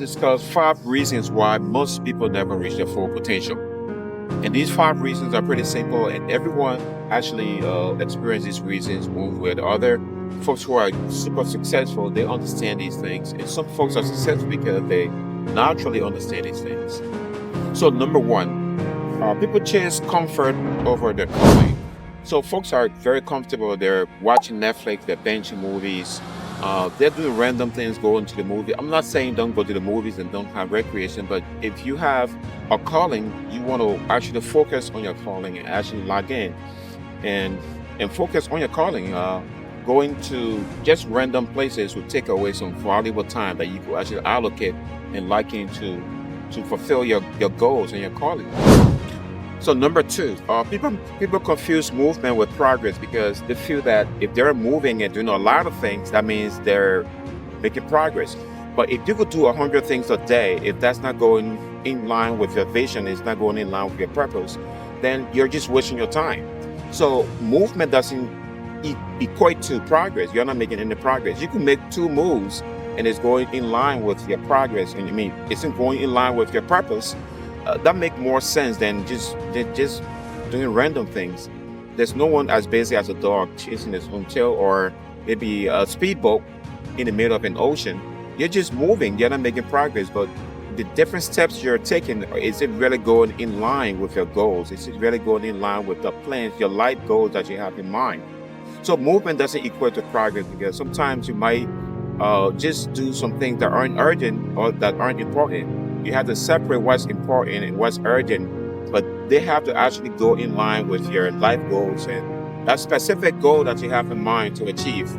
discuss 5 reasons why most people never reach their full potential. And these 5 reasons are pretty simple, and everyone actually experiences these reasons one way or the other. Folks who are super successful, they understand these things, and some folks are successful because they naturally understand these things. So, number one, people chase comfort over their calling. So, folks are very comfortable. They're watching Netflix, they're binging movies, they're doing random things, going to the movie. I'm not saying don't go to the movies and don't have recreation, but if you have a calling, you want to actually focus on your calling and actually log in and focus on your calling. Going to just random places will take away some valuable time that you could actually allocate and log in to fulfill your goals and your calling. So number two, people confuse movement with progress because they feel that if they're moving and doing a lot of things, that means they're making progress. But if you could do 100 things a day, if that's not going in line with your vision, it's not going in line with your purpose, then you're just wasting your time. So movement doesn't equate to progress. You're not making any progress. You can make 2 moves and it's going in line with your progress, and it's going in line with your purpose. That make more sense than just doing random things. There's no one as busy as a dog chasing its own tail, or maybe a speedboat in the middle of an ocean. You're just moving. You're not making progress. But the different steps you're taking, is it really going in line with your goals? Is it really going in line with the plans, your life goals that you have in mind? So movement doesn't equate to progress because sometimes you might just do some things that aren't urgent or that aren't important. You have to separate what's important and what's urgent, but they have to actually go in line with your life goals and that specific goal that you have in mind to achieve.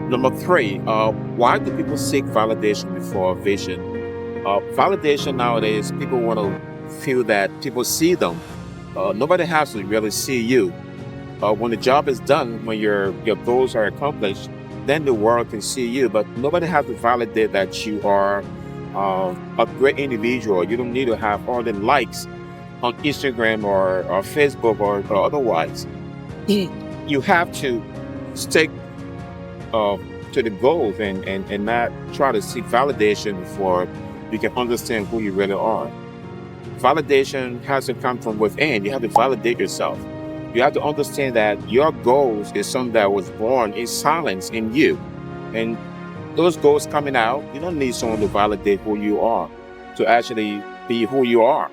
Number three, why do people seek validation before vision? Validation nowadays, people want to feel that people see them. Nobody has to really see you. When the job is done, when your goals are accomplished, then the world can see you, but nobody has to validate that you are a great individual. You don't need to have all the likes on Instagram or Facebook or otherwise. You have to stick to the goals and not try to seek validation before you can understand who you really are. Validation has to come from within. You have to validate yourself. You have to understand that your goals is something that was born in silence in you. And those goals coming out, you don't need someone to validate who you are, to actually be who you are.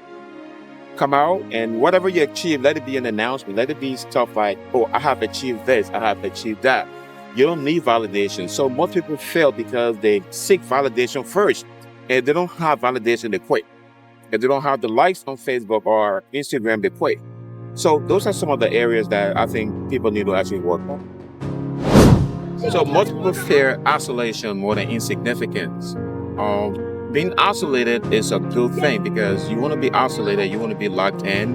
Come out and whatever you achieve, let it be an announcement. Let it be stuff like, oh, I have achieved this, I have achieved that. You don't need validation. So most people fail because they seek validation first. And they don't have validation, they quit. If they don't have the likes on Facebook or Instagram, they quit. So those are some of the areas that I think people need to actually work on. So most people fear isolation more than insignificance. Being isolated is a good thing because you want to be isolated, you want to be locked in,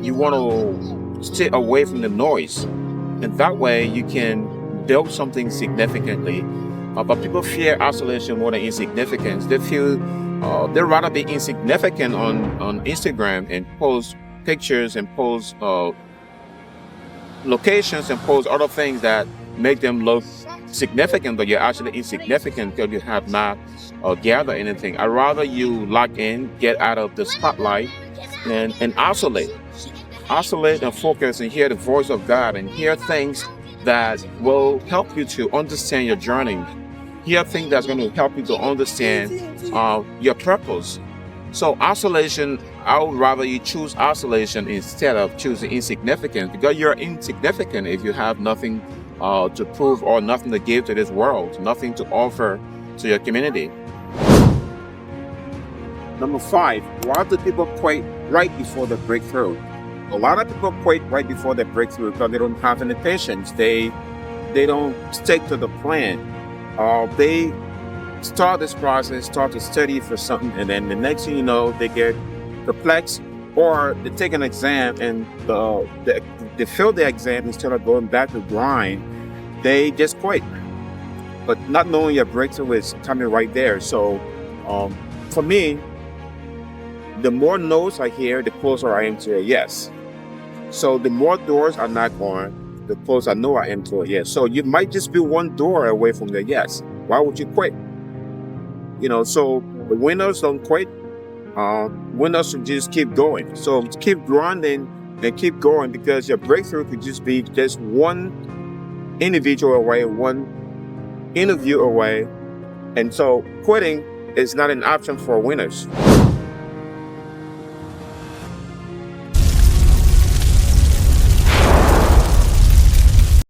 you want to stay away from the noise. And that way you can build something significantly. But people fear isolation more than insignificance. They feel they'd rather be insignificant on Instagram and post pictures and post locations and post other things that make them look significant, but you're actually insignificant because you have not gathered anything. I'd rather you lock in, get out of the spotlight, and isolate. Isolate and focus and hear the voice of God and hear things that will help you to understand your journey. Hear things that's going to help you to understand your purpose. So isolation, I would rather you choose isolation instead of choosing insignificance because you're insignificant if you have nothing to prove or nothing to give to this world, nothing to offer to your community. Number 5, why do people quit right before the breakthrough? A lot of people quit right before the breakthrough because they don't have any patience. They don't stick to the plan. They start this process, start to study for something, and then the next thing you know, they get perplexed, or they take an exam and they fail the exam instead of going back to grind. They just quit, but not knowing your breakthrough is coming right there. So, for me, the more no's I hear, the closer I am to a yes. So the more doors I knock on, the closer I know I am to a yes. So you might just be one door away from the yes, Why would you quit? So the winners don't quit. Winners will just keep going. So keep grinding and keep going, because your breakthrough could just be just one individual away, one interview away. And so quitting is not an option for winners.